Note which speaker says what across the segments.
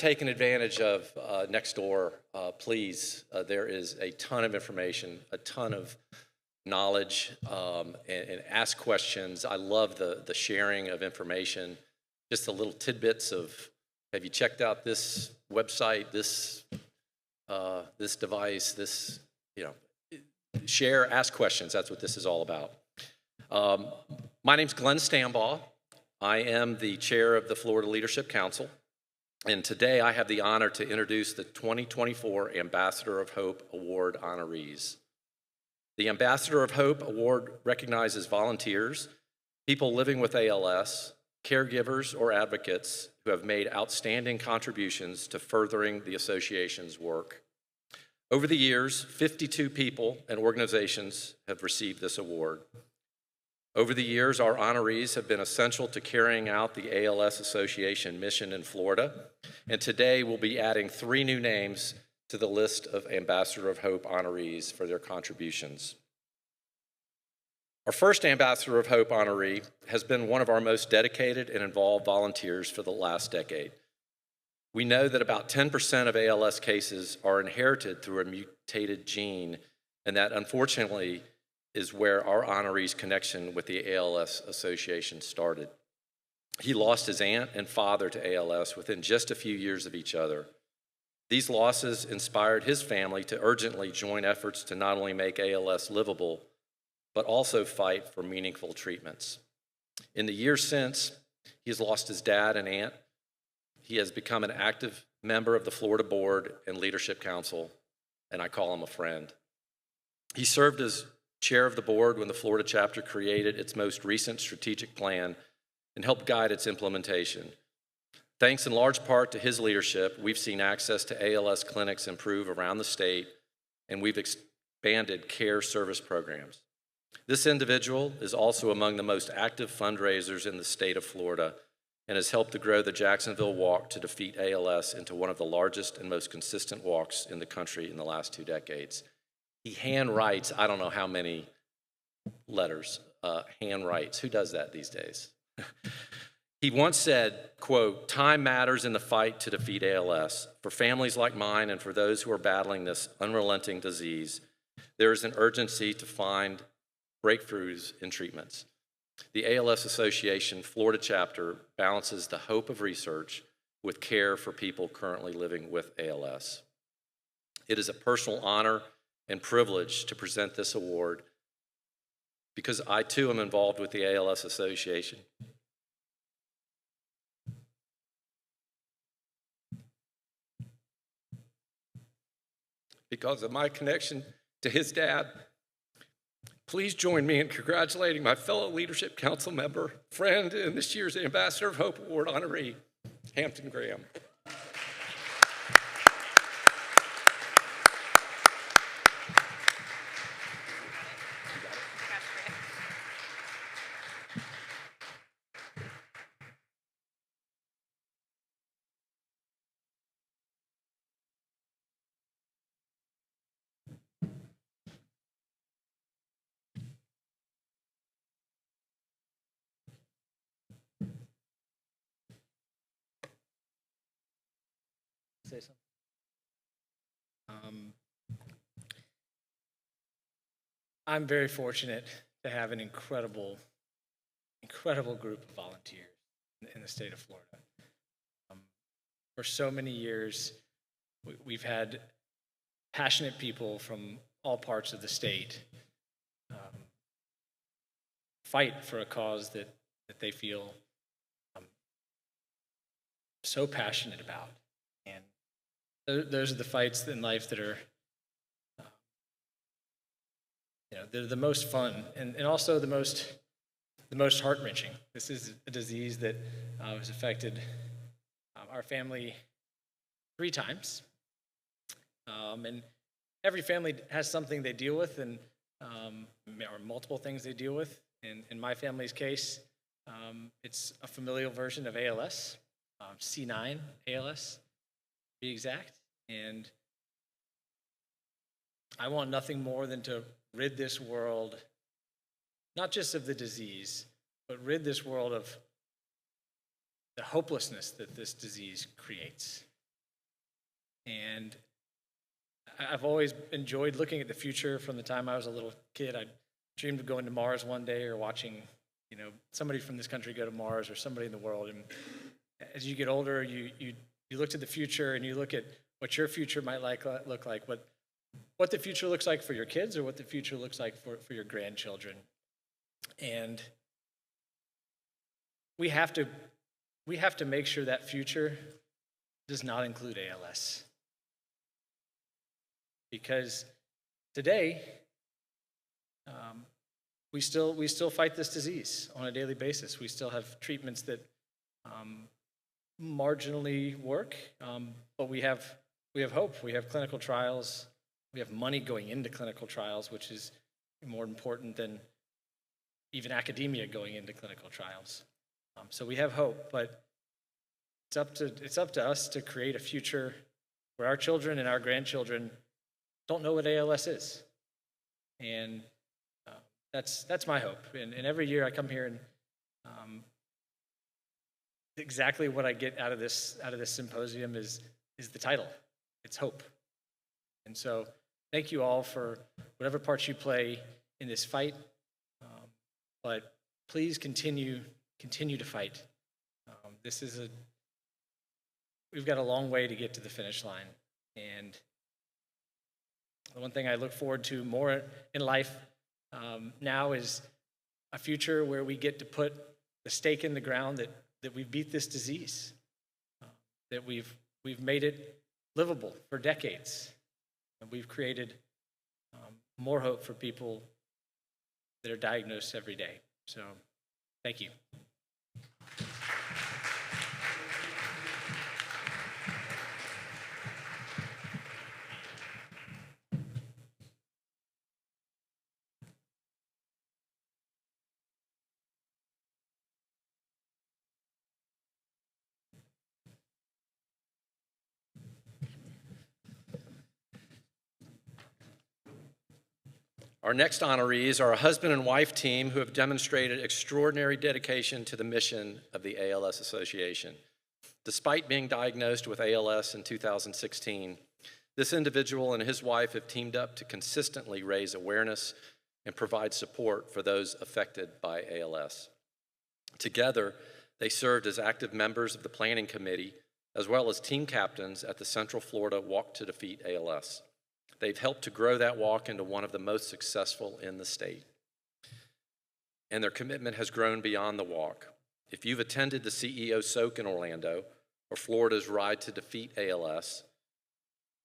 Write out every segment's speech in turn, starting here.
Speaker 1: taken advantage of Nextdoor, please. There is a ton of information, a ton of knowledge, and ask questions. I love the sharing of information, just the little tidbits of, have you checked out this website, this device, this, share, ask questions. That's what this is all about. My name's Glenn Stambaugh. I am the chair of the Florida Leadership Council, and today I have the honor to introduce the 2024 Ambassador of Hope Award honorees. The Ambassador of Hope Award recognizes volunteers, people living with ALS, caregivers, or advocates who have made outstanding contributions to furthering the association's work. Over the years, 52 people and organizations have received this award. Over the years, our honorees have been essential to carrying out the ALS Association mission in Florida, and today we'll be adding 3 new names to the list of Ambassador of Hope honorees for their contributions. Our first Ambassador of Hope honoree has been one of our most dedicated and involved volunteers for the last decade. We know that about 10% of ALS cases are inherited through a mutated gene, and that unfortunately is where our honoree's connection with the ALS Association started. He lost his aunt and father to ALS within just a few years of each other. These losses inspired his family to urgently join efforts to not only make ALS livable, but also fight for meaningful treatments. In the years since, he has lost his dad and aunt. He has become an active member of the Florida Board and Leadership Council, and I call him a friend. He served as chair of the board when the Florida chapter created its most recent strategic plan and helped guide its implementation. Thanks in large part to his leadership, we've seen access to ALS clinics improve around the state, and we've expanded care service programs. This individual is also among the most active fundraisers in the state of Florida and has helped to grow the Jacksonville Walk to defeat ALS into one of the largest and most consistent walks in the country in the last 2 decades. He handwrites, I don't know how many letters, handwrites. Who does that these days? He once said, quote, "Time matters in the fight to defeat ALS. For families like mine and for those who are battling this unrelenting disease, there is an urgency to find breakthroughs in treatments. The ALS Association Florida chapter balances the hope of research with care for people currently living with ALS. It is a personal honor and privilege to present this award because I too am involved with the ALS Association. Because of my connection to his dad, please join me in congratulating my fellow Leadership Council member, friend, and this year's Ambassador of Hope Award honoree, Hampton Graham.
Speaker 2: Say something. I'm very fortunate to have an incredible group of volunteers in the state of Florida. For so many years, we've had passionate people from all parts of the state fight for a cause that they feel so passionate about. And those are the fights in life that are, they're the most fun and also the most heart-wrenching. This is a disease that has affected our family 3 times, and every family has something they deal with, and or multiple things they deal with. In my family's case, it's a familial version of ALS, C9 ALS, to be exact. And I want nothing more than to rid this world, not just of the disease, but rid this world of the hopelessness that this disease creates. And I've always enjoyed looking at the future. From the time I was a little kid, I dreamed of going to Mars one day, or watching, somebody from this country go to Mars, or somebody in the world. And as you get older, you look to the future, and you look at what your future might look like, what the future looks like for your kids, or what the future looks like for your grandchildren. And we have to make sure that future does not include ALS. Because today, we still fight this disease on a daily basis. We still have treatments that marginally work, but we have hope. We have clinical trials. We have money going into clinical trials, which is more important than even academia going into clinical trials. So we have hope, but it's up to us to create a future where our children and our grandchildren don't know what ALS is. And that's my hope. And every year I come here, and exactly what I get out of this symposium is the title. It's hope. And so thank you all for whatever part you play in this fight. But please continue to fight. We've got a long way to get to the finish line. And the one thing I look forward to more in life now is a future where we get to put the stake in the ground that we've beat this disease, that we've made it livable for decades, and we've created more hope for people that are diagnosed every day. So, thank you.
Speaker 1: Our next honorees are a husband and wife team who have demonstrated extraordinary dedication to the mission of the ALS Association. Despite being diagnosed with ALS in 2016, this individual and his wife have teamed up to consistently raise awareness and provide support for those affected by ALS. Together, they served as active members of the planning committee, as well as team captains at the Central Florida Walk to Defeat ALS. They've helped to grow that walk into one of the most successful in the state. And their commitment has grown beyond the walk. If you've attended the CEO Soak in Orlando, or Florida's Ride to Defeat ALS,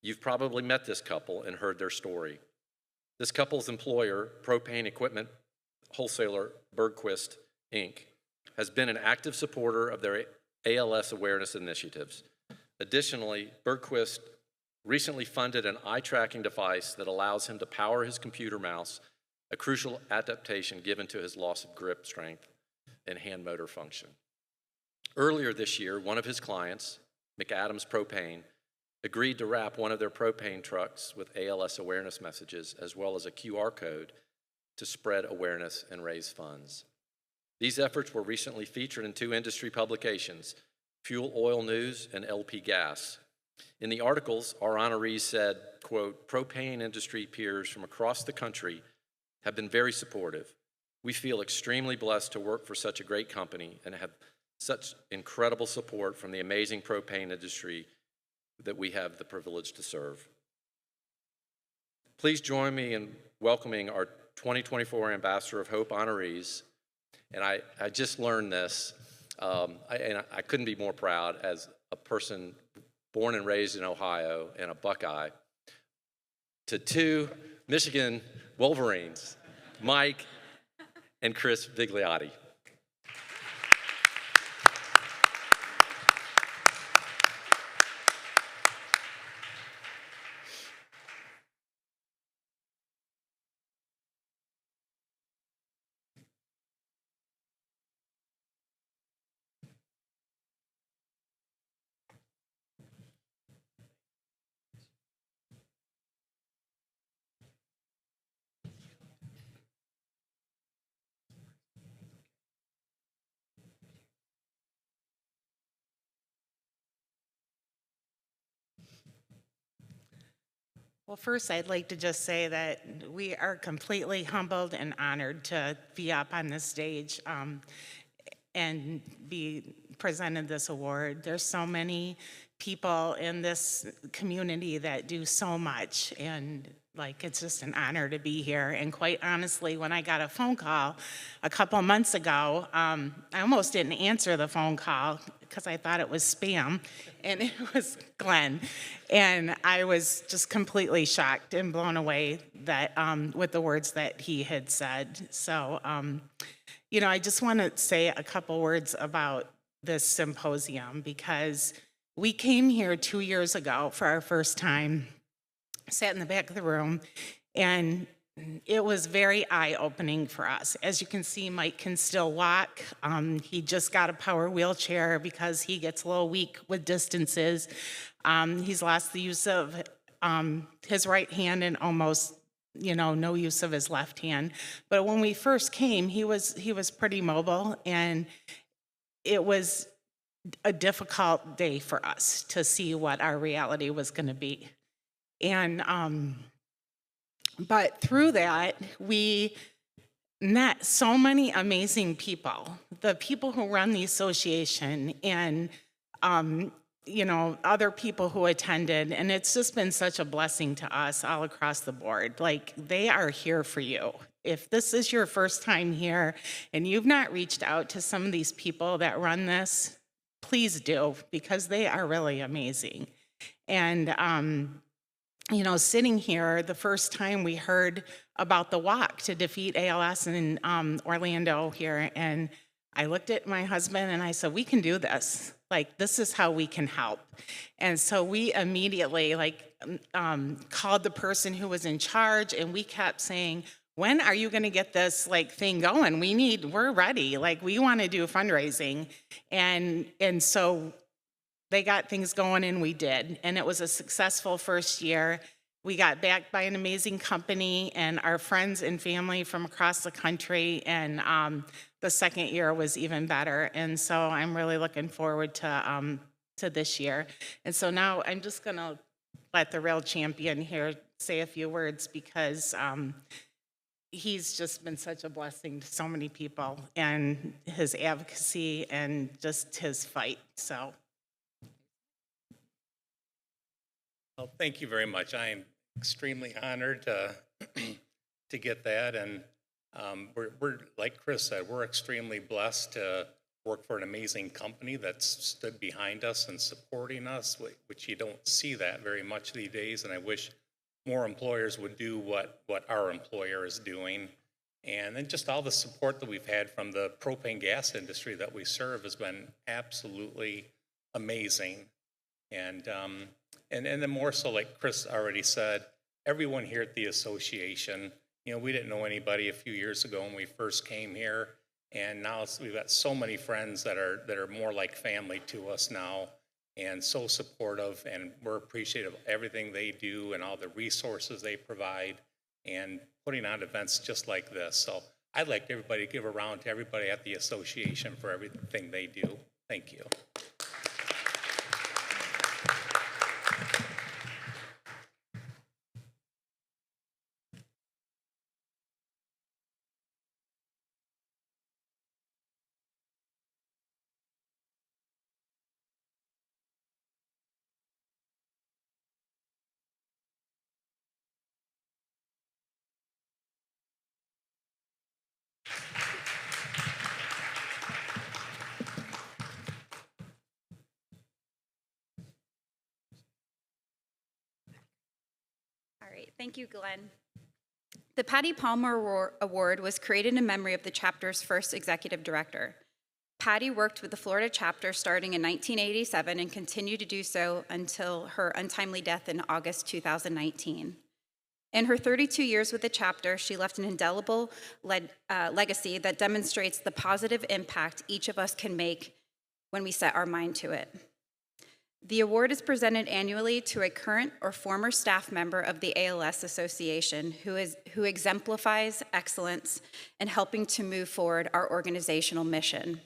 Speaker 1: you've probably met this couple and heard their story. This couple's employer, propane equipment wholesaler Bergquist, Inc., has been an active supporter of their ALS awareness initiatives. Additionally, Bergquist recently funded an eye tracking device that allows him to power his computer mouse, a crucial adaptation given to his loss of grip strength and hand motor function. Earlier this year, one of his clients, McAdams Propane, agreed to wrap one of their propane trucks with ALS awareness messages, as well as a QR code to spread awareness and raise funds. These efforts were recently featured in 2 industry publications, Fuel Oil News and LP Gas. In the articles, our honorees said, quote, propane industry peers from across the country have been very supportive. We feel extremely blessed to work for such a great company and have such incredible support from the amazing propane industry that we have the privilege to serve. Please join me in welcoming our 2024 Ambassador of Hope honorees. And I just learned this, and I couldn't be more proud as a person born and raised in Ohio and a Buckeye, to 2 Michigan Wolverines, Mike and Chris Vigliotti.
Speaker 3: Well, first, I'd like to just say that we are completely humbled and honored to be up on this stage and be presented this award. There's so many people in this community that do so much, and it's just an honor to be here. And quite honestly, when I got a phone call a couple months ago, I almost didn't answer the phone call because I thought it was spam, and it was Glenn. And I was just completely shocked and blown away that with the words that he had said. So, I just want to say a couple words about this symposium, because we came here 2 years ago for our first time, sat in the back of the room, and it was very eye-opening for us. As you can see, Mike can still walk. He just got a power wheelchair because he gets a little weak with distances. He's lost the use of his right hand and almost, no use of his left hand. But when we first came, he was pretty mobile, and it was a difficult day for us to see what our reality was going to be. And but through that, we met so many amazing people, the people who run the association, and other people who attended, and it's just been such a blessing to us all across the board. They are here for you. If this is your first time here and you've not reached out to some of these people that run this, please do, because they are really amazing. And sitting here, the first time we heard about the walk to defeat ALS in Orlando here, and I looked at my husband and I said, we can do this. This is how we can help. And so we immediately called the person who was in charge, and we kept saying, when are you going to get this thing going? We're ready. We want to do fundraising. And so they got things going, and we did. And it was a successful first year. We got backed by an amazing company and our friends and family from across the country. And the second year was even better. And so I'm really looking forward to this year. And so now I'm just going to let the real champion here say a few words, because he's just been such a blessing to so many people, and his advocacy and just his fight. So.
Speaker 4: Well, thank you very much. I am extremely honored to get that, and we're like Chris said, we're extremely blessed to work for an amazing company that's stood behind us and supporting us, which you don't see that very much these days. And I wish more employers would do what our employer is doing. And then just all the support that we've had from the propane gas industry that we serve has been absolutely amazing. And then more so, like Chris already said, everyone here at the association, we didn't know anybody a few years ago when we first came here, and now we've got so many friends that are more like family to us now, and so supportive, and we're appreciative of everything they do and all the resources they provide, and putting on events just like this. So I'd like everybody to give a round to everybody at the association for everything they do. Thank you.
Speaker 5: All right, thank you, Glenn. The Patti Palmer Award was created in memory of the chapter's first executive director. Patti worked with the Florida chapter starting in 1987 and continued to do so until her untimely death in August 2019. In her 32 years with the chapter, she left an indelible legacy that demonstrates the positive impact each of us can make when we set our mind to it. The award is presented annually to a current or former staff member of the ALS Association who exemplifies excellence in helping to move forward our organizational mission.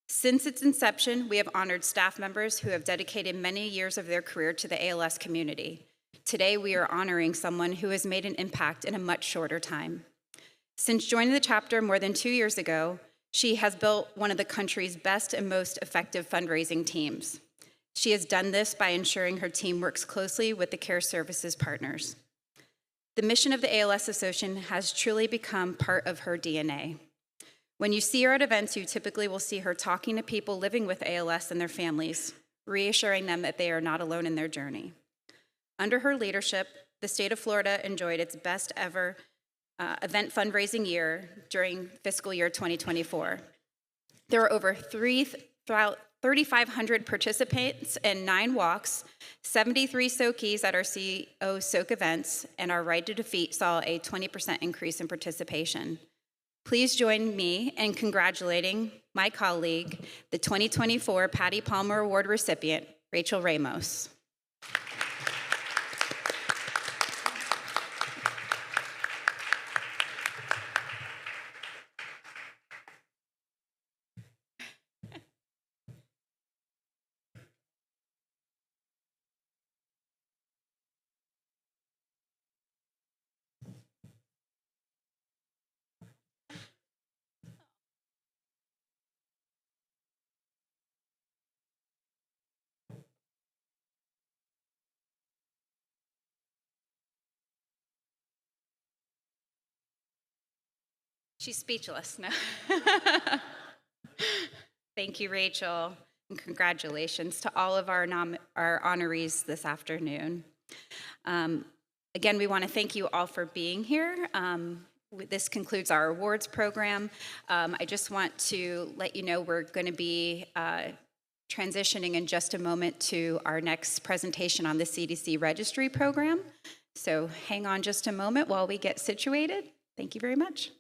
Speaker 5: Since its inception, we have honored staff members who have dedicated many years of their career to the ALS community. Today, we are honoring someone who has made an impact in a much shorter time. Since joining the chapter more than 2 years ago, she has built one of the country's best and most effective fundraising teams. She has done this by ensuring her team works closely with the care services partners. The mission of the ALS Association has truly become part of her DNA. When you see her at events, you typically will see her talking to people living with ALS and their families, reassuring them that they are not alone in their journey. Under her leadership, the state of Florida enjoyed its best ever event fundraising year during fiscal year 2024. There were over 3,500 participants and 9 walks, 73 soakies at our CEO Soak events, and our Ride to Defeat saw a 20% increase in participation. Please join me in congratulating my colleague, the 2024 Patti Palmer Award recipient, Rachel Ramos. She's speechless. No. Thank you, Rachel, and congratulations to all of our honorees this afternoon. Again, we want to thank you all for being here. This concludes our awards program. I just want to let you know we're going to be transitioning in just a moment to our next presentation on the CDC registry program. So hang on just a moment while we get situated. Thank you very much.